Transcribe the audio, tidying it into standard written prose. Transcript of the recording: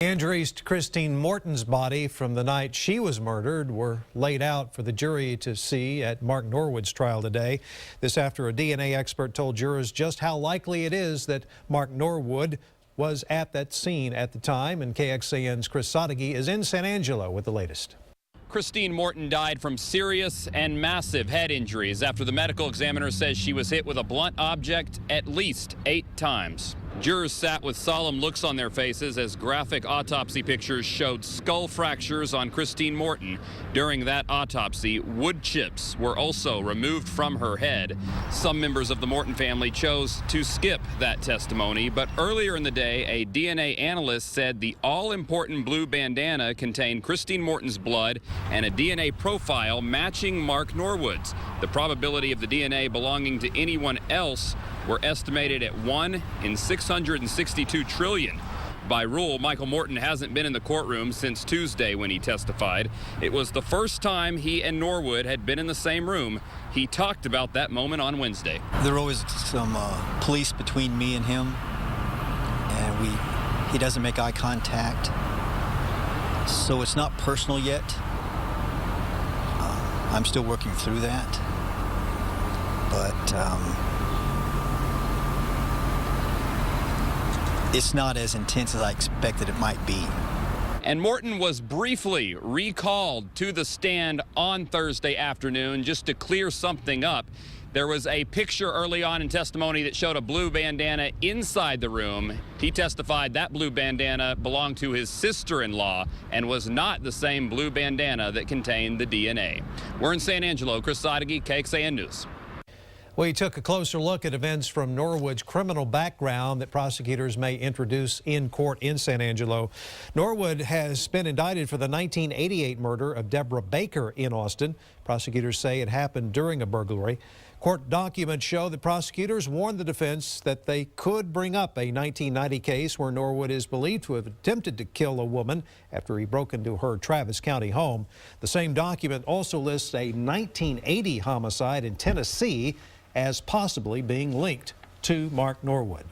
Injuries to Christine Morton's body from the night she was murdered were laid out for the jury to see at Mark Norwood's trial today. This after a DNA expert told jurors just how likely it is that Mark Norwood was at that scene at the time. And KXAN's Chris Sadeghi is in San Angelo with the latest. Christine Morton died from serious and massive head injuries after the medical examiner says she was hit with a blunt object at least 8 times. Jurors sat with solemn looks on their faces as graphic autopsy pictures showed skull fractures on Christine Morton. During that autopsy, wood chips were also removed from her head. Some members of the Morton family chose to skip that testimony, but earlier in the day, a DNA analyst said the all-important blue bandana contained Christine Morton's blood and a DNA profile matching Mark Norwood's. The probability of the DNA belonging to anyone else were estimated at 1 in 662 trillion. By rule, Michael Morton hasn't been in the courtroom since Tuesday when he testified. It was the first time he and Norwood had been in the same room. He talked about that moment on Wednesday. There were always some police between me and him, and he doesn't make eye contact, so it's not personal yet. I'm still working through that, but it's not as intense as I expected it might be. And Morton was briefly recalled to the stand on Thursday afternoon just to clear something up. There was a picture early on in testimony that showed a blue bandana inside the room. He testified that blue bandana belonged to his sister-in-law and was not the same blue bandana that contained the DNA. We're in San Angelo. Chris Sadeghi, KXAN News. We took a closer look at events from Norwood's criminal background that prosecutors may introduce in court in San Angelo. Norwood has been indicted for the 1988 murder of Deborah Baker in Austin. Prosecutors say it happened during a burglary. Court documents show that prosecutors warned the defense that they could bring up a 1990 case where Norwood is believed to have attempted to kill a woman after he broke into her Travis County home. The same document also lists a 1980 homicide in Tennessee as possibly being linked to Mark Norwood.